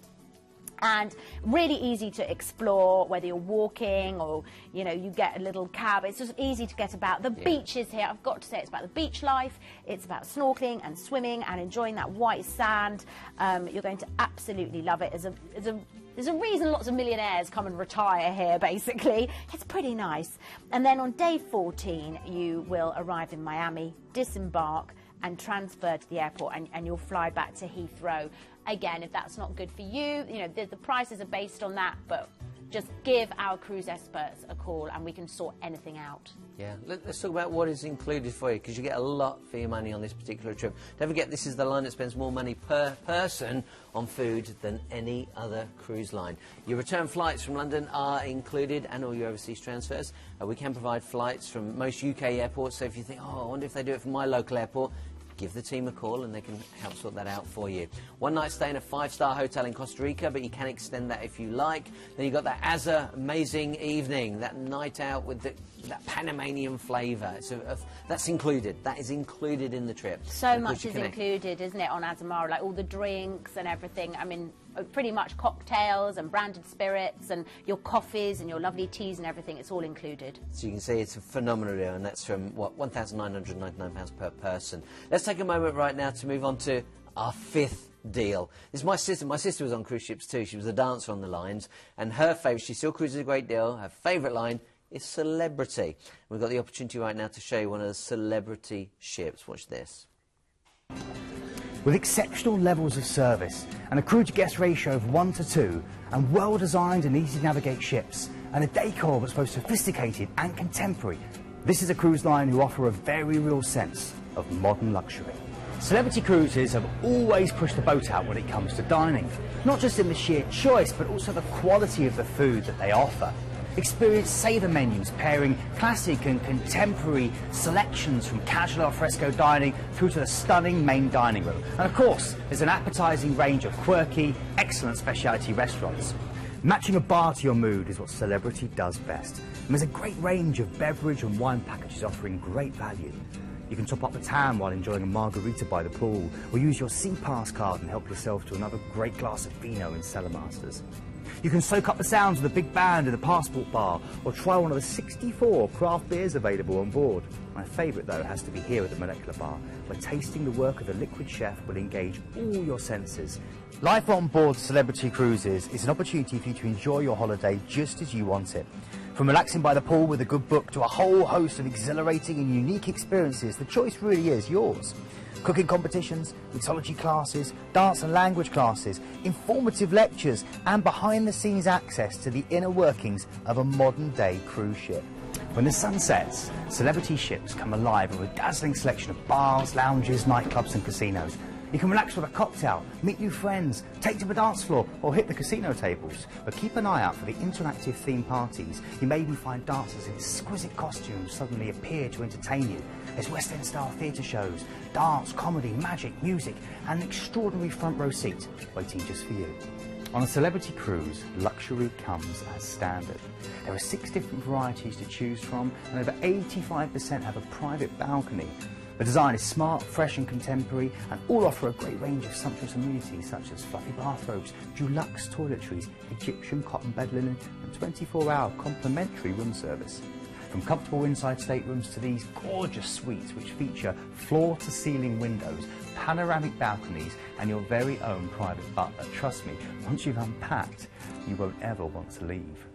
And really easy to explore, whether you're walking or, you know, you get a little cab. It's just easy to get about. The beaches here, I've got to say, it's about the beach life. It's about snorkeling and swimming and enjoying that white sand. You're going to absolutely love it. There's a reason lots of millionaires come and retire here, basically. It's pretty nice. And then on day 14, you will arrive in Miami, disembark, and transfer to the airport, and you'll fly back to Heathrow. Again, if that's not good for you, you know, the prices are based on that, but just give our cruise experts a call and we can sort anything out. Yeah, let's talk about what is included for you, because you get a lot for your money on this particular trip. Don't forget, this is the line that spends more money per person on food than any other cruise line. Your return flights from London are included, and all your overseas transfers. We can provide flights from most UK airports, so if you think, oh, I wonder if they do it from my local airport, give the team a call and they can help sort that out for you. One night stay in a 5-star hotel in Costa Rica, but you can extend that if you like. Then you've got that Azza amazing evening, that night out with that Panamanian flavour. So that's included. That is included in the trip. So much is included, isn't it, on Azamara? Like all the drinks and everything. I mean, pretty much cocktails and branded spirits and your coffees and your lovely teas and everything. It's all included. So you can see it's a phenomenal deal, and that's from, what, £1,999 per person. Let's take a moment right now to move on to our 5th deal. This is my sister. My sister was on cruise ships too. She was a dancer on the lines, and her favourite, she still cruises a great deal, her favourite line is Celebrity. We've got the opportunity right now to show you one of the Celebrity ships. Watch this. With exceptional levels of service and a crew-to-guest ratio of 1:2, and well-designed and easy-to-navigate ships, and a decor that's both sophisticated and contemporary, this is a cruise line who offer a very real sense of modern luxury. Celebrity Cruises have always pushed the boat out when it comes to dining, not just in the sheer choice, but also the quality of the food that they offer. Experience savour menus pairing classic and contemporary selections from casual al fresco dining through to the stunning main dining room. And of course, there's an appetising range of quirky, excellent specialty restaurants. Matching a bar to your mood is what Celebrity does best. And there's a great range of beverage and wine packages offering great value. You can top up the tan while enjoying a margarita by the pool, or use your Sea Pass card and help yourself to another great glass of vino in Cellar Masters. You can soak up the sounds of the big band in the Passport Bar, or try one of the 64 craft beers available on board. My favourite, though, has to be here at the Molecular Bar, where tasting the work of the liquid chef will engage all your senses. Life on board Celebrity Cruises is an opportunity for you to enjoy your holiday just as you want it. From relaxing by the pool with a good book to a whole host of exhilarating and unique experiences, the choice really is yours. Cooking competitions, mixology classes, dance and language classes, informative lectures, and behind-the-scenes access to the inner workings of a modern-day cruise ship. When the sun sets, Celebrity ships come alive with a dazzling selection of bars, lounges, nightclubs and casinos. You can relax with a cocktail, meet new friends, take to the dance floor, or hit the casino tables. But keep an eye out for the interactive theme parties. You may even find dancers in exquisite costumes suddenly appear to entertain you. There's West End style theatre shows, dance, comedy, magic, music, and an extraordinary front row seat waiting just for you. On a Celebrity cruise, luxury comes as standard. There are 6 different varieties to choose from, and over 85% have a private balcony. The design is smart, fresh and contemporary, and all offer a great range of sumptuous amenities such as fluffy bathrobes, deluxe toiletries, Egyptian cotton bed linen, and 24-hour complimentary room service. From comfortable inside staterooms to these gorgeous suites which feature floor-to-ceiling windows, panoramic balconies, and your very own private butler. Trust me, once you've unpacked, you won't ever want to leave.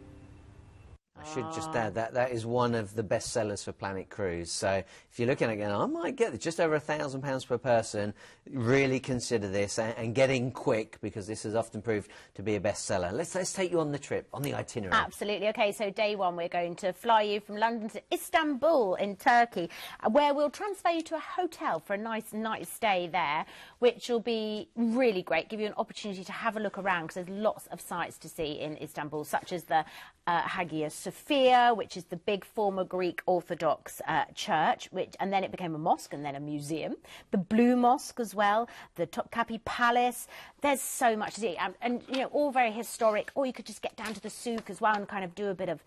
I should just add that is one of the best sellers for Planet Cruise. So if you're looking at going, I might get just over £1,000 per person, really consider this and get in quick, because this has often proved to be a bestseller. Let's take you on the trip, on the itinerary. Absolutely. Okay, so day one, we're going to fly you from London to Istanbul in Turkey, where we'll transfer you to a hotel for a nice night stay there, which will be really great, give you an opportunity to have a look around, because there's lots of sights to see in Istanbul, such as the Hagia Sophia, which is the big former Greek Orthodox church, and then it became a mosque and then a museum. The Blue Mosque as well, the Topkapi Palace. There's so much to see, and you know, all very historic. Or you could just get down to the souk as well and kind of do a bit of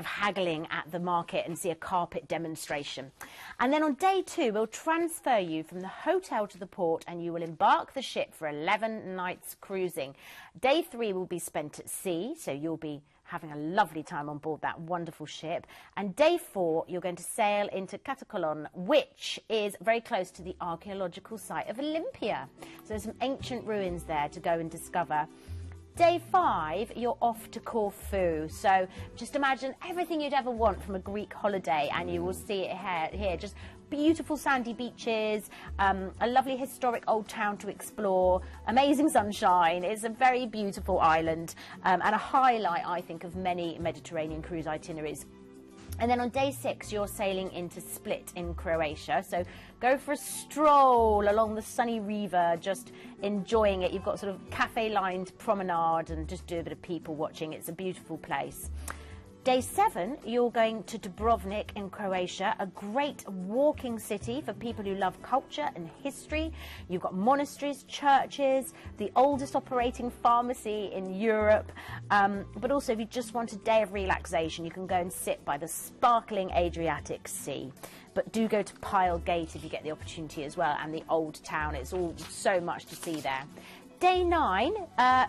haggling at the market and see a carpet demonstration. And then on day two, we'll transfer you from the hotel to the port, and you will embark the ship for 11 nights cruising. Day three will be spent at sea, so you'll be having a lovely time on board that wonderful ship. And day four, you're going to sail into Katakolon, which is very close to the archaeological site of Olympia. So there's some ancient ruins there to go and discover. Day five, you're off to Corfu. So just imagine everything you'd ever want from a Greek holiday, and you will see it here. Just beautiful sandy beaches, a lovely historic old town to explore, amazing sunshine. It's a very beautiful island, and a highlight, I think, of many Mediterranean cruise itineraries. And then on day six, you're sailing into Split in Croatia. So go for a stroll along the sunny river, just enjoying it. You've got sort of cafe-lined promenade and just do a bit of people watching. It's a beautiful place. Day seven, you're going to Dubrovnik in Croatia, a great walking city for people who love culture and history. You've got monasteries, churches, the oldest operating pharmacy in Europe. But also, if you just want a day of relaxation, you can go and sit by the sparkling Adriatic Sea. But do go to Pile Gate if you get the opportunity as well, and the old town. It's all so much to see there. Day 9,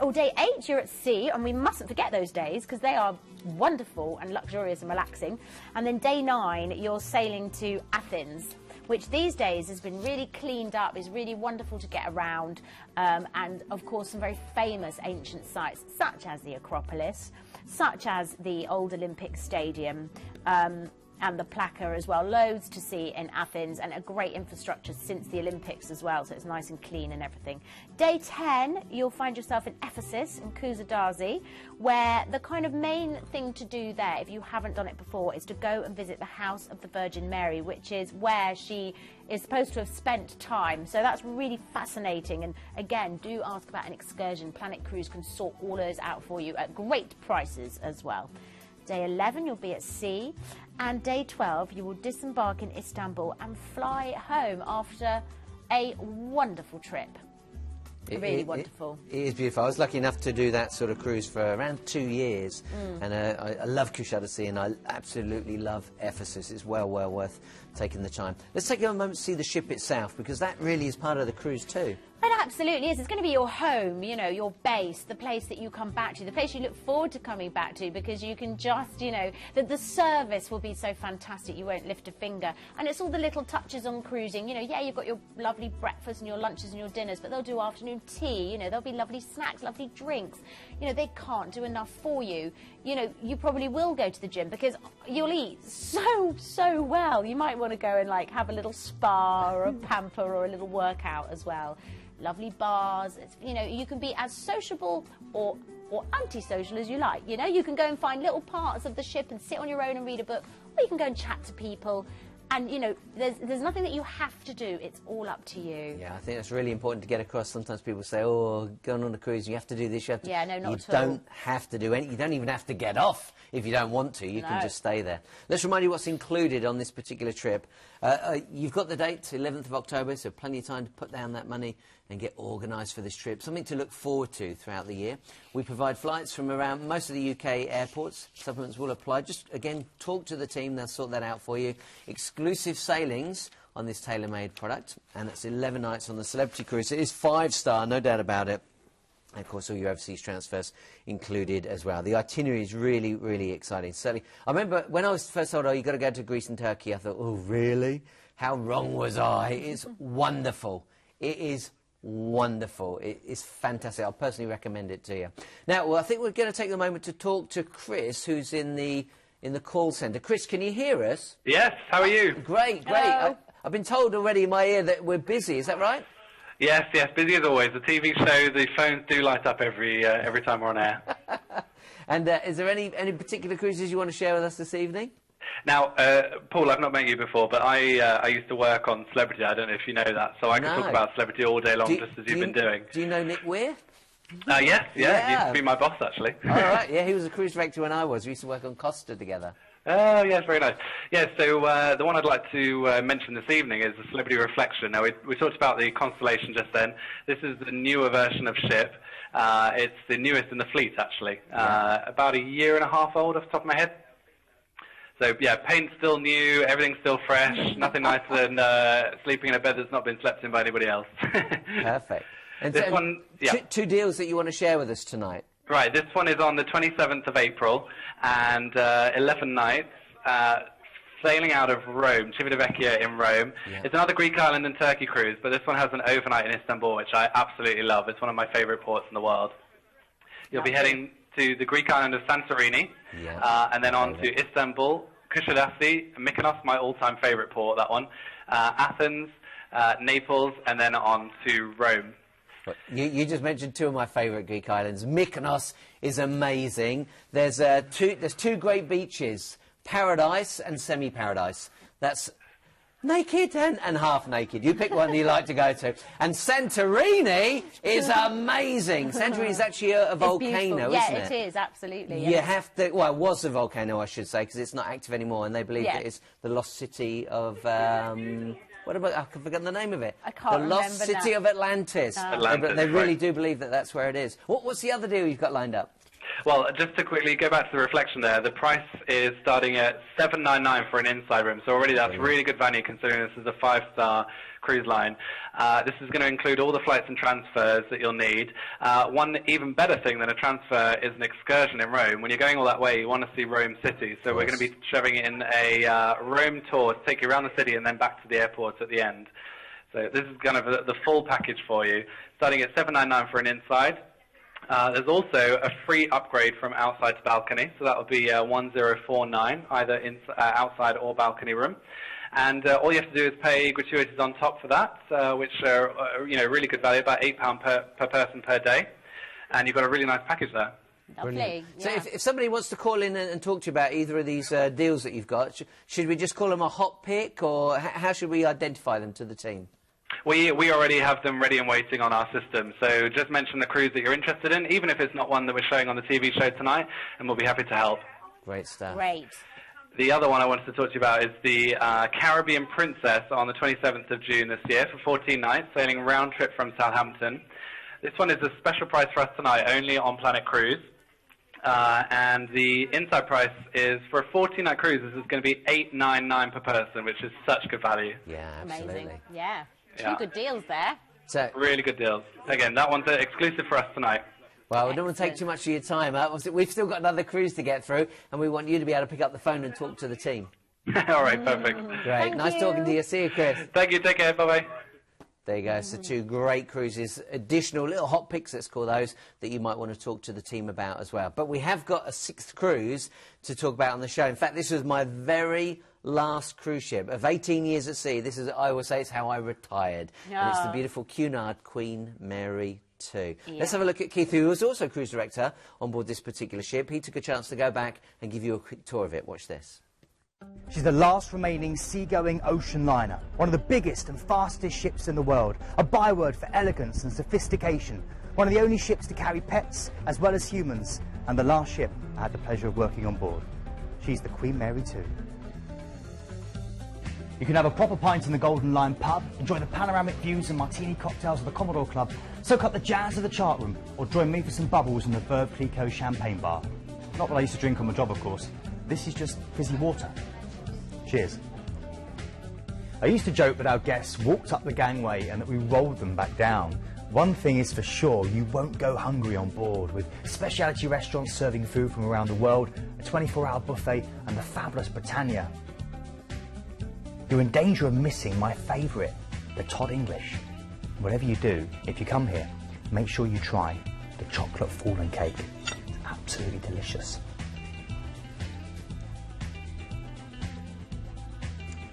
or day 8, you're at sea, and we mustn't forget those days because they are wonderful and luxurious and relaxing. And then day 9, you're sailing to Athens, which these days has been really cleaned up, is really wonderful to get around, and of course some very famous ancient sites such as the Acropolis, such as the old Olympic Stadium, and the Plaka as well. Loads to see in Athens, and a great infrastructure since the Olympics as well, so it's nice and clean and everything. Day 10, you'll find yourself in Ephesus, in Kuzadasi, where the kind of main thing to do there, if you haven't done it before, is to go and visit the House of the Virgin Mary, which is where she is supposed to have spent time. So that's really fascinating, and again, do ask about an excursion. Planet Cruise can sort all those out for you at great prices as well. Day 11, you'll be at sea, and day 12, you will disembark in Istanbul and fly home after a wonderful trip. Really wonderful. It is beautiful. I was lucky enough to do that sort of cruise for around 2 years, and I love Kuşadası, and I absolutely love Ephesus. It's well worth taking the time. Let's take a moment to see the ship itself, because that really is part of the cruise too. It absolutely is. It's going to be your home, you know, your base, the place that you come back to, the place you look forward to coming back to, because you can just, you know, the service will be so fantastic, you won't lift a finger. And it's all the little touches on cruising. You know, yeah, you've got your lovely breakfast and your lunches and your dinners, but they'll do afternoon tea, you know, there'll be lovely snacks, lovely drinks. You know, they can't do enough for you. You know, you probably will go to the gym because you'll eat so well. You might want to go and, like, have a little spa or a pamper or a little workout as well. Lovely bars. It's, you know, you can be as sociable or antisocial as you like. You know, you can go and find little parts of the ship and sit on your own and read a book, or you can go and chat to people. And, you know, there's nothing that you have to do. It's all up to you. Yeah, I think that's really important to get across. Sometimes people say, oh, going on a cruise, you have to do this, you have to... Yeah, no, not you at all. You don't have to do anything. You don't even have to get off if you don't want to. You can just stay there. Let's remind you what's included on this particular trip. You've got the date, 11th of October, so plenty of time to put down that money and get organised for this trip. Something to look forward to throughout the year. We provide flights from around most of the UK airports. Supplements will apply. Just, again, talk to the team. They'll sort that out for you. Exclusive sailings on this tailor-made product. And it's 11 nights on the Celebrity Cruise. It is 5-star, no doubt about it. And, of course, all your overseas transfers included as well. The itinerary is really, really exciting. Certainly, I remember when I was first told, oh, you've got to go to Greece and Turkey, I thought, oh, really? How wrong was I? It's wonderful. It is wonderful. It is fantastic. I'll personally recommend it to you. Now, well, I think we're going to take a moment to talk to Chris, who's in the call centre. Chris, can you hear us? Yes, how are you? Great, great. I've been told already in my ear that we're busy. Is that right? Yes, busy as always. The TV show, the phones do light up every time we're on air. And is there any particular cruises you want to share with us this evening? Now, Paul, I've not met you before, but I used to work on Celebrity. I don't know if you know that, so I could talk about Celebrity all day long, just as you've been doing. Do you know Nick Weir? Yes, he used to be my boss, actually. All right, yeah, he was a cruise director when I was. We used to work on Costa together. Oh, yes, very nice. Yeah, so the one I'd like to mention this evening is the Celebrity Reflection. Now, we talked about the Constellation just then. This is the newer version of ship. It's the newest in the fleet, actually. About a year and a half old off the top of my head. So, yeah, paint's still new, everything's still fresh, nothing nicer than sleeping in a bed that's not been slept in by anybody else. Perfect. And this so, one, yeah. Two deals that you want to share with us tonight. Right, this one is on the 27th of April, and 11 nights, sailing out of Rome, Civitavecchia in Rome. Yeah. It's another Greek island and Turkey cruise, but this one has an overnight in Istanbul, which I absolutely love. It's one of my favourite ports in the world. You'll be heading to the Greek island of Santorini, and then on to Istanbul, Kuşadası, Mykonos, my all-time favourite port, that one, Athens, Naples, and then on to Rome. You just mentioned two of my favourite Greek islands. Mykonos is amazing. There's two great beaches, Paradise and Semi-Paradise. That's naked and half naked. You pick one you like to go to. And Santorini is amazing. Santorini is actually a volcano, isn't it? Yeah, it is, absolutely. You have to, well, it was a volcano, I should say, because it's not active anymore, and they believe that it's the lost city of... what about, I forgot the name of it. I can't remember. The lost city of Atlantis. Atlantis, they really do believe that that's where it is. What's the other deal you've got lined up? Well, just to quickly go back to the Reflection there, the price is starting at $799 for an inside room, so already that's really good value considering this is a 5-star cruise line. This is going to include all the flights and transfers that you'll need. One even better thing than a transfer is an excursion in Rome. When you're going all that way, you want to see Rome City, so we're going to be shoving in a Rome tour to take you around the city and then back to the airport at the end. So this is kind of the full package for you, starting at $799 for an inside. There's also a free upgrade from outside to balcony, so that will be 1049, either outside or balcony room. And all you have to do is pay gratuities on top for that, which are really good value, about £8 per person per day. And you've got a really nice package there. Lovely. So if somebody wants to call in and talk to you about either of these deals that you've got, should we just call them a hot pick, or how should we identify them to the team? We already have them ready and waiting on our system, so just mention the cruise that you're interested in, even if it's not one that we're showing on the TV show tonight, and we'll be happy to help. Great stuff. Great. The other one I wanted to talk to you about is the Caribbean Princess on the 27th of June this year for 14 nights, sailing round trip from Southampton. This one is a special price for us tonight, only on Planet Cruise. And the inside price is, for a 14-night cruise, this is going to be $899 per person, which is such good value. Yeah, absolutely. Amazing. Yeah. Two good deals there. So, really good deals. Again, that one's exclusive for us tonight. Well, we don't want to take too much of your time. We've still got another cruise to get through, and we want you to be able to pick up the phone and talk to the team. All right, perfect. Great. Nice talking to you. See you, Chris. Thank you. Take care. Bye-bye. There you go. So two great cruises, additional little hot picks, let's call those, that you might want to talk to the team about as well. But we have got a 6th cruise to talk about on the show. In fact, this was my very last cruise ship of 18 years at sea. This is, I always say, it's how I retired. And it's the beautiful Cunard Queen Mary 2. Let's have a look at Keith, who was also cruise director on board this particular ship. He took a chance to go back and give you a quick tour of it. Watch this. She's the last remaining seagoing ocean liner, one of the biggest and fastest ships in the world, a byword for elegance and sophistication, one of the only ships to carry pets as well as humans, and the last ship I had the pleasure of working on board. She's the Queen Mary 2. You can have a proper pint in the Golden Lion pub, enjoy the panoramic views and martini cocktails of the Commodore Club, soak up the jazz of the chart room, or join me for some bubbles in the Veuve Clicquot champagne bar. Not that I used to drink on my job, of course. This is just fizzy water. Cheers. I used to joke that our guests walked up the gangway and that we rolled them back down. One thing is for sure, you won't go hungry on board, with specialty restaurants serving food from around the world, a 24-hour buffet and the fabulous Britannia. You're in danger of missing my favourite, the Todd English. Whatever you do, if you come here, make sure you try the chocolate fallen cake. It's absolutely delicious.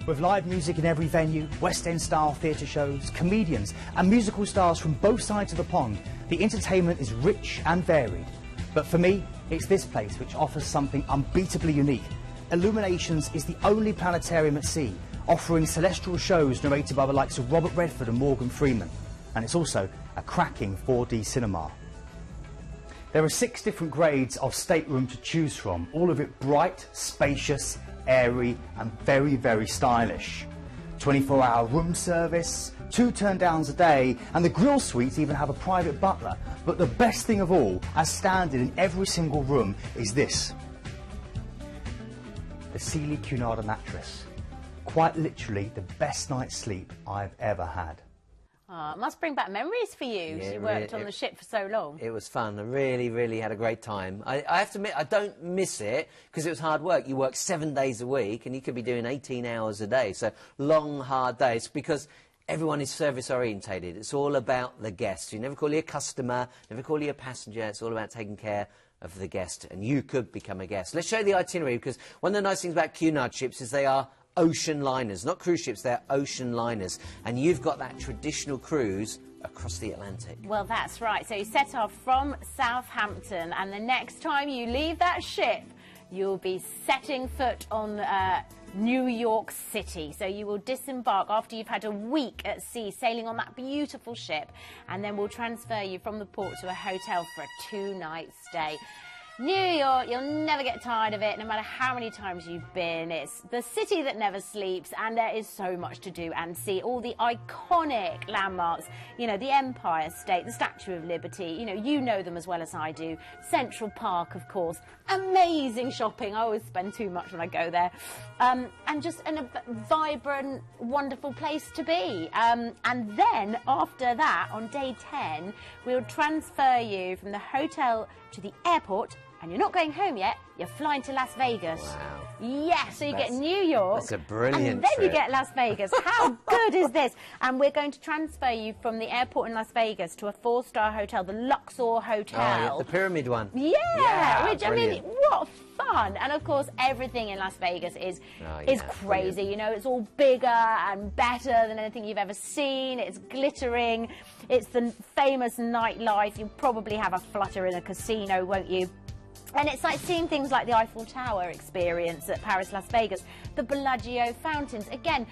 With live music in every venue, West End style theatre shows, comedians and musical stars from both sides of the pond, the entertainment is rich and varied. But for me, it's this place which offers something unbeatably unique. Illuminations is the only planetarium at sea, offering celestial shows narrated by the likes of Robert Redford and Morgan Freeman. And it's also a cracking 4D cinema. There are 6 different grades of stateroom to choose from, all of it bright, spacious, airy and very, very stylish. 24-hour room service, 2 turn-downs a day, and the grill suites even have a private butler. But the best thing of all, as standard in every single room, is this. The Sealy Cunarder mattress. Quite literally the best night's sleep I've ever had. Oh, it must bring back memories for you. Yeah, You worked on the ship for so long. It was fun. I really, really had a great time. I have to admit, I don't miss it because it was hard work. You work 7 days a week and you could be doing 18 hours a day. So long, hard days because everyone is service orientated. It's all about the guest. You never call you a customer, never call you a passenger. It's all about taking care of the guest. And you could become a guest. Let's show you the itinerary because one of the nice things about Cunard ships is they are ocean liners, not cruise ships, they're ocean liners. And you've got that traditional cruise across the Atlantic. Well, that's right. So you set off from Southampton, and the next time you leave that ship, you'll be setting foot on New York City. So you will disembark after you've had a week at sea sailing on that beautiful ship, and then we'll transfer you from the port to a hotel for a 2-night stay. New York, you'll never get tired of it, no matter how many times you've been. It's the city that never sleeps, and there is so much to do and see. All the iconic landmarks, you know, the Empire State, the Statue of Liberty, you know them as well as I do. Central Park, of course. Amazing shopping. I always spend too much when I go there. And just a vibrant, wonderful place to be. And then, after that, on day 10, we'll transfer you from the hotel to the airport, and you're not going home yet, you're flying to Las Vegas. Wow. Yeah, so you get New York. That's a brilliant And then trip. you get Las Vegas. How good is this? And we're going to transfer you from the airport in Las Vegas to a 4-star hotel, the Luxor Hotel. Oh, yeah, the pyramid one. Yeah, which, brilliant. I mean, what fun. And, of course, everything in Las Vegas is crazy. Brilliant. You know, it's all bigger and better than anything you've ever seen. It's glittering. It's the famous nightlife. You'll probably have a flutter in a casino, won't you? And it's like seeing things like the Eiffel Tower experience at Paris, Las Vegas, the Bellagio fountains. Again,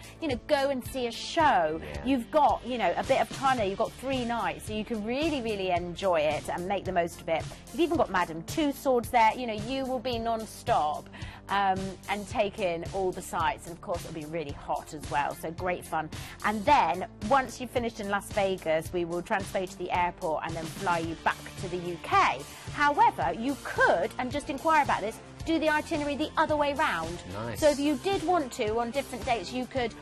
go and see a show. Yeah. You've got, a bit of time there. You've got 3 nights, so you can really, really enjoy it and make the most of it. You've even got Madame Tussauds there. You will be non-stop and take in all the sights. And, of course, it'll be really hot as well, so great fun. And then, once you've finished in Las Vegas, we will transfer you to the airport and then fly you back to the UK. However, you could, and just inquire about this, do the itinerary the other way round. Nice. So if you did want to, on different dates, you could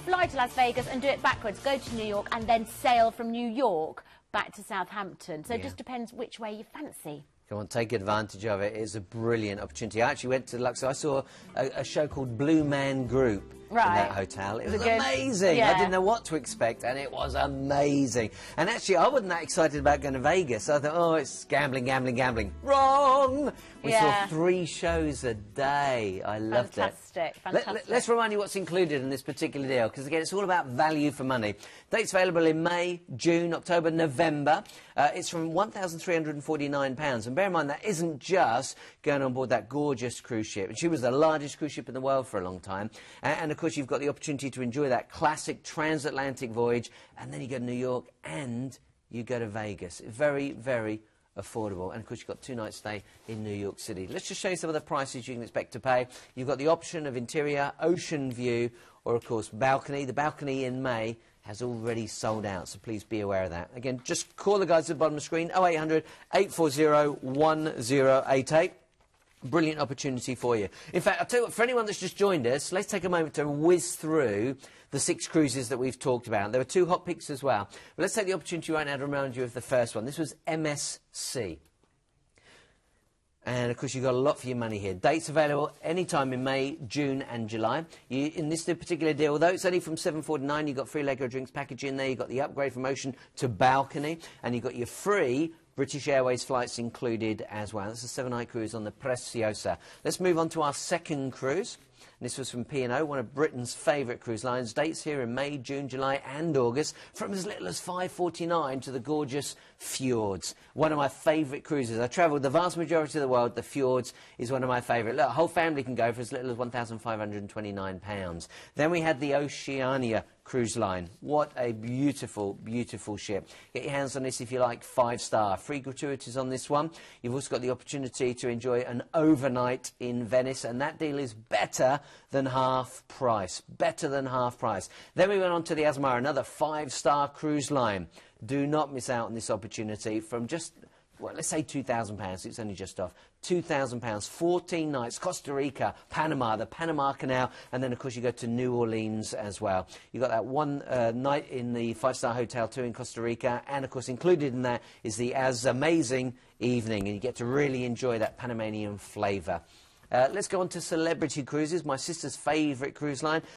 fly to Las Vegas and do it backwards, go to New York and then sail from New York back to Southampton. So it just depends which way you fancy. Come on, take advantage of it. It's a brilliant opportunity. I actually went to Luxor. I saw a show called Blue Man Group in that hotel. It was amazing. Yeah. I didn't know what to expect, and it was amazing. And actually, I wasn't that excited about going to Vegas. I thought, oh, it's gambling, gambling, gambling. Wrong! We saw 3 shows a day. I loved it. Fantastic. Let's remind you what's included in this particular deal, because, again, it's all about value for money. Dates available in May, June, October, November. It's from £1,349. And bear in mind, that isn't just going on board that gorgeous cruise ship. She was the largest cruise ship in the world for a long time. And, of course, you've got the opportunity to enjoy that classic transatlantic voyage. And then you go to New York and you go to Vegas. Very, very affordable. And, of course, you've got 2-night stay in New York City. Let's just show you some of the prices you can expect to pay. You've got the option of interior, ocean view, or, of course, balcony. The balcony in May has already sold out, so please be aware of that. Again, just call the guys at the bottom of the screen, 0800 840 1088. Brilliant opportunity for you. In fact, I'll tell you what, for anyone that's just joined us, let's take a moment to whiz through the 6 cruises that we've talked about. There were 2 hot picks as well. But let's take the opportunity right now to remind you of the first one. This was MSC. And, of course, you've got a lot for your money here. Dates available anytime in May, June and July. In this particular deal, although it's only from $7.49, you've got free Lego drinks package in there. You've got the upgrade from Ocean to Balcony. And you've got your free British Airways flights included as well. That's a 7-night cruise on the Preciosa. Let's move on to our second cruise. This was from P&O, one of Britain's favourite cruise lines. Dates here in May, June, July and August, from as little as $5.49 to the gorgeous Fjords. One of my favourite cruises. I travelled the vast majority of the world. The Fjords is one of my favourite. Look, a whole family can go for as little as £1,529. Then we had the Oceania cruise line. What a beautiful, beautiful ship. Get your hands on this if you like. 5-star. Free gratuities on this one. You've also got the opportunity to enjoy an overnight in Venice, and that deal is better than half price. Better than half price. Then we went on to the Asmara, another 5-star cruise line. Do not miss out on this opportunity from just, well, let's say £2,000. It's only just off. £2,000, 14 nights, Costa Rica, Panama, the Panama Canal, and then, of course, you go to New Orleans as well. You've got that one night in the 5-star hotel, too, in Costa Rica, and, of course, included in that is the As Amazing evening, and you get to really enjoy that Panamanian flavour. Let's go on to Celebrity Cruises, my sister's favourite cruise line.